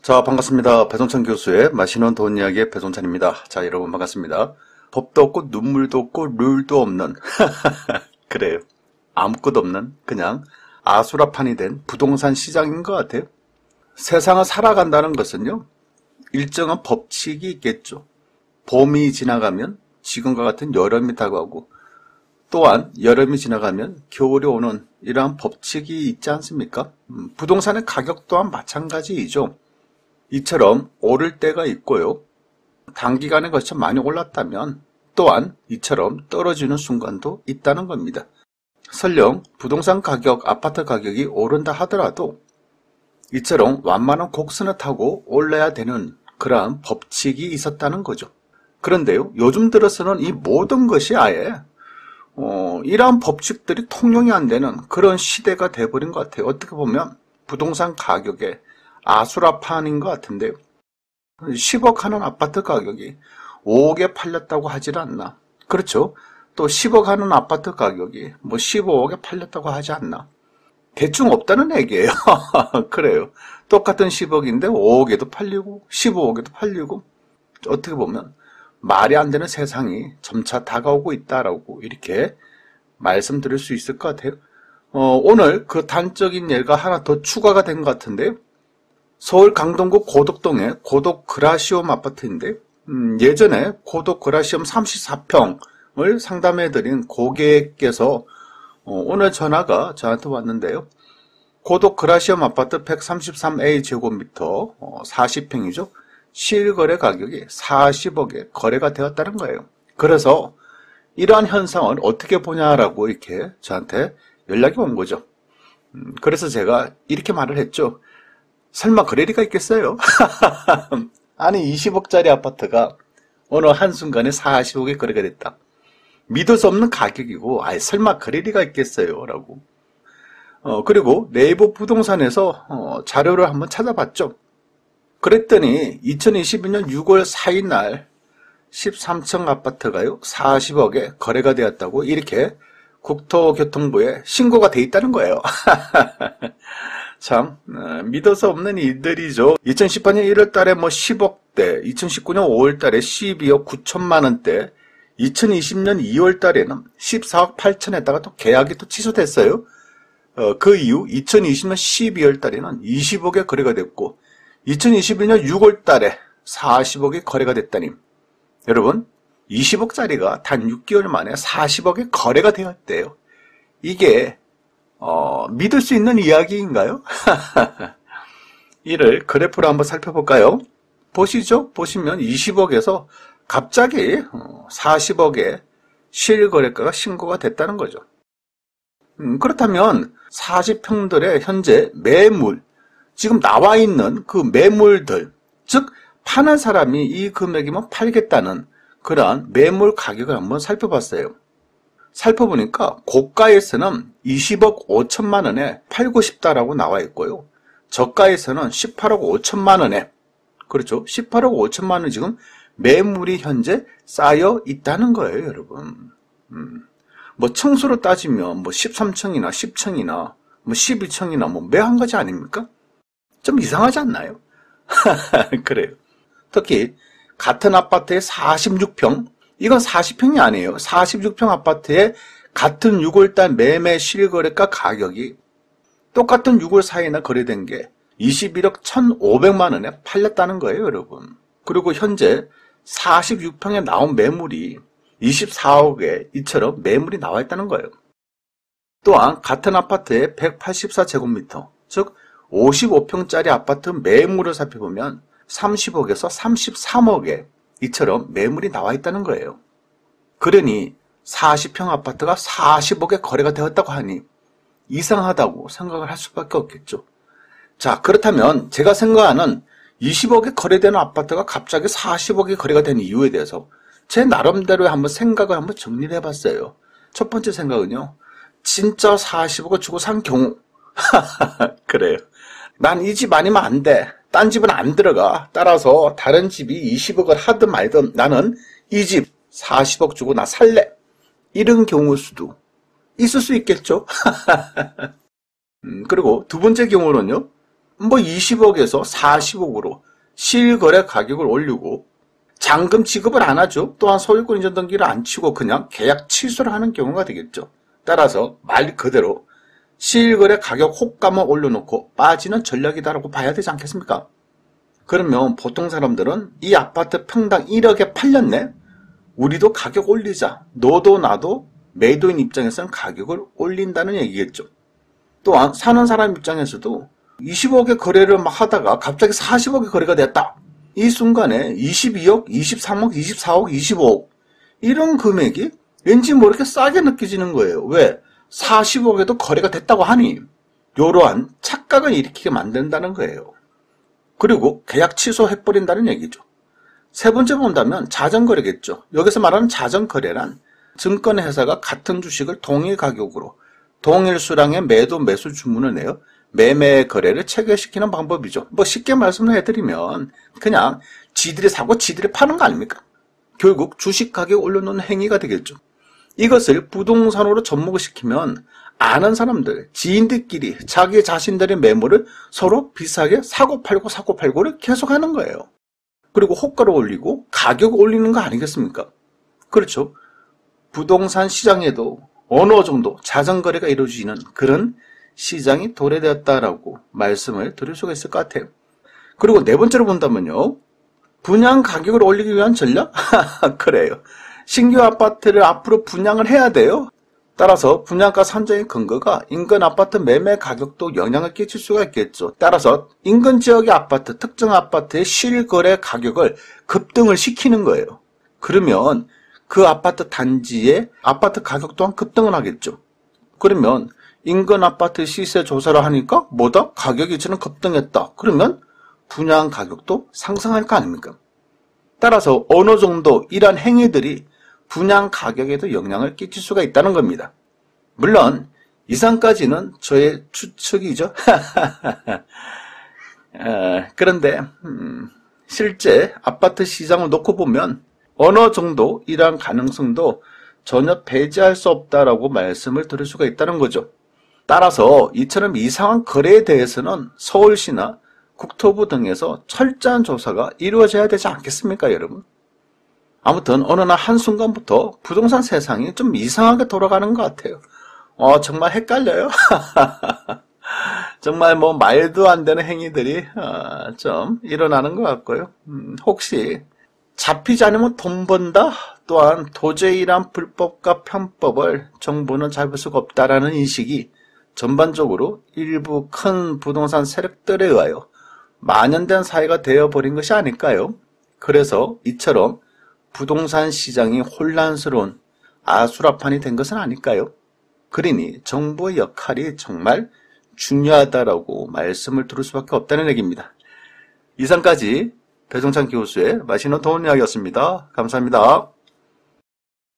자, 반갑습니다. 배종찬 교수의 맛있는 돈 이야기의 배종찬입니다. 자, 여러분 반갑습니다. 법도 없고 눈물도 없고 룰도 없는 그래요. 아무것도 없는 그냥 아수라판이 된 부동산 시장인 것 같아요. 세상을 살아간다는 것은요, 일정한 법칙이 있겠죠. 봄이 지나가면 지금과 같은 여름이 다가오고, 또한 여름이 지나가면 겨울이 오는 이러한 법칙이 있지 않습니까? 부동산의 가격 또한 마찬가지이죠. 이처럼 오를 때가 있고요. 단기간에 걸쳐 많이 올랐다면 또한 이처럼 떨어지는 순간도 있다는 겁니다. 설령 부동산 가격, 아파트 가격이 오른다 하더라도 이처럼 완만한 곡선을 타고 올라야 되는 그러한 법칙이 있었다는 거죠. 그런데요, 요즘 들어서는 이 모든 것이 아예 이러한 법칙들이 통용이 안 되는 그런 시대가 돼버린 것 같아요. 어떻게 보면 부동산 가격에 아수라판인 것 같은데요. 10억 하는 아파트 가격이 5억에 팔렸다고 하질 않나. 그렇죠. 또 10억 하는 아파트 가격이 뭐 15억에 팔렸다고 하지 않나. 대충 없다는 얘기예요. 그래요. 똑같은 10억인데 5억에도 팔리고 15억에도 팔리고, 어떻게 보면 말이 안 되는 세상이 점차 다가오고 있다라고 이렇게 말씀드릴 수 있을 것 같아요. 오늘 그 단적인 예가 하나 더 추가가 된 것 같은데요. 서울 강동구 고덕동의 고덕 그라시움 아파트인데, 예전에 고덕 그라시움 34평을 상담해드린 고객께서 오늘 전화가 저한테 왔는데요. 고덕 그라시움 아파트 133A 제곱미터 40평이죠. 실거래 가격이 40억에 거래가 되었다는 거예요. 그래서 이러한 현상을 어떻게 보냐라고 이렇게 저한테 연락이 온 거죠. 그래서 제가 이렇게 말을 했죠. 설마 그럴 리가 있겠어요? 아니, 20억짜리 아파트가 어느 한순간에 40억에 거래가 됐다. 믿을 수 없는 가격이고, 설마 그럴 리가 있겠어요? 라고. 그리고 네이버 부동산에서 자료를 한번 찾아봤죠. 그랬더니 2022년 6월 4일 날 13층 아파트가요, 40억에 거래가 되었다고 이렇게 국토교통부에 신고가 돼 있다는 거예요. 참 믿어서 없는 일들이죠. 2018년 1월 달에 뭐 10억대, 2019년 5월 달에 12억 9천만 원대, 2020년 2월 달에는 14억 8천에다가 또 계약이 또 취소됐어요. 그 이후 2020년 12월 달에는 20억에 거래가 됐고, 2021년 6월 달에 40억에 거래가 됐다니. 여러분, 20억짜리가 단 6개월 만에 40억에 거래가 되었대요. 이게 믿을 수 있는 이야기인가요? 이를 그래프로 한번 살펴볼까요? 보시죠. 보시면 20억에서 갑자기 40억에 실거래가가 신고가 됐다는 거죠. 그렇다면 40평들의 현재 매물, 지금 나와 있는 그 매물들, 즉 파는 사람이 이 금액이면 팔겠다는 그러한 매물 가격을 한번 살펴봤어요. 살펴보니까 고가에서는 20억 5천만 원에 팔고 싶다라고 나와 있고요. 저가에서는 18억 5천만 원에, 그렇죠, 18억 5천만 원 지금 매물이 현재 쌓여 있다는 거예요, 여러분. 뭐 층수로 따지면 뭐 13층이나 10층이나 뭐 12층이나 뭐 매 한 가지 아닙니까? 좀 이상하지 않나요? 그래요. 특히 같은 아파트의 46평, 이건 40평이 아니에요. 46평 아파트의 같은 6월달 매매 실거래가 가격이 똑같은 6월 4일날 거래된 게 21억 1,500만 원에 팔렸다는 거예요, 여러분. 그리고 현재 46평에 나온 매물이 24억에 이처럼 매물이 나와 있다는 거예요. 또한 같은 아파트의 184제곱미터, 즉 55평짜리 아파트 매물을 살펴보면 30억에서 33억에 이처럼 매물이 나와 있다는 거예요. 그러니 40평 아파트가 40억에 거래가 되었다고 하니 이상하다고 생각을 할 수밖에 없겠죠. 자, 그렇다면 제가 생각하는 20억에 거래되는 아파트가 갑자기 40억에 거래가 된 이유에 대해서 제 나름대로 한번 생각을 한번 정리를 해봤어요. 첫 번째 생각은요, 진짜 40억을 주고 산 경우 그래요. 난 이 집 아니면 안 돼. 딴 집은 안 들어가. 따라서 다른 집이 20억을 하든 말든 나는 이 집 40억 주고 나 살래. 이런 경우일 수도 있을 수 있겠죠. 그리고 두 번째 경우는요, 뭐 20억에서 40억으로 실거래 가격을 올리고 잔금 지급을 안 하죠. 또한 소유권 이전 등기를 안 치고 그냥 계약 취소를 하는 경우가 되겠죠. 따라서 말 그대로 실거래 가격 호가만 올려놓고 빠지는 전략이다라고 봐야 되지 않겠습니까? 그러면 보통 사람들은 이 아파트 평당 1억에 팔렸네? 우리도 가격 올리자. 너도 나도 매도인 입장에서는 가격을 올린다는 얘기겠죠. 또한 사는 사람 입장에서도 20억의 거래를 막 하다가 갑자기 40억의 거래가 됐다. 이 순간에 22억, 23억, 24억, 25억 이런 금액이 왠지 모르게 싸게 느껴지는 거예요. 왜? 40억에도 거래가 됐다고 하니 이러한 착각을 일으키게 만든다는 거예요. 그리고 계약 취소해버린다는 얘기죠. 세 번째 본다면 자전거래겠죠. 여기서 말하는 자전거래란 증권회사가 같은 주식을 동일 가격으로 동일 수량의 매도 매수 주문을 내요. 매매 거래를 체결시키는 방법이죠. 뭐 쉽게 말씀을 해드리면 그냥 지들이 사고 지들이 파는 거 아닙니까? 결국 주식 가격 올려놓는 행위가 되겠죠. 이것을 부동산으로 접목을 시키면 아는 사람들, 지인들끼리 자기 자신들의 매물을 서로 비싸게 사고팔고를 계속하는 거예요. 그리고 호가를 올리고 가격을 올리는 거 아니겠습니까? 그렇죠. 부동산 시장에도 어느 정도 자전거래가 이루어지는 그런 시장이 도래되었다라고 말씀을 드릴 수가 있을 것 같아요. 그리고 네 번째로 본다면요. 분양 가격을 올리기 위한 전략? 그래요. 신규 아파트를 앞으로 분양을 해야 돼요. 따라서 분양가 산정의 근거가 인근 아파트 매매 가격도 영향을 끼칠 수가 있겠죠. 따라서 인근 지역의 아파트, 특정 아파트의 실거래 가격을 급등을 시키는 거예요. 그러면 그 아파트 단지의 아파트 가격 또한 급등을 하겠죠. 그러면 인근 아파트 시세 조사를 하니까 뭐다? 가격이 저는 급등했다. 그러면 분양 가격도 상승할 거 아닙니까? 따라서 어느 정도 이러한 행위들이 분양 가격에도 영향을 끼칠 수가 있다는 겁니다. 물론 이상까지는 저의 추측이죠. 그런데 실제 아파트 시장을 놓고 보면 어느 정도 이러한 가능성도 전혀 배제할 수 없다라고 말씀을 드릴 수가 있다는 거죠. 따라서 이처럼 이상한 거래에 대해서는 서울시나 국토부 등에서 철저한 조사가 이루어져야 되지 않겠습니까, 여러분? 아무튼 어느 날 한순간부터 부동산 세상이 좀 이상하게 돌아가는 것 같아요. 정말 헷갈려요. 정말 뭐 말도 안 되는 행위들이 좀 일어나는 것 같고요. 혹시 잡히지 않으면 돈 번다? 또한 도저히 이러한 불법과 편법을 정부는 잡을 수가 없다라는 인식이 전반적으로 일부 큰 부동산 세력들에 의하여 만연된 사회가 되어버린 것이 아닐까요? 그래서 이처럼 부동산 시장이 혼란스러운 아수라판이 된 것은 아닐까요? 그러니 정부의 역할이 정말 중요하다라고 말씀을 드릴 수밖에 없다는 얘기입니다. 이상까지 배종찬 교수의 맛있는 돈 이야기였습니다. 감사합니다.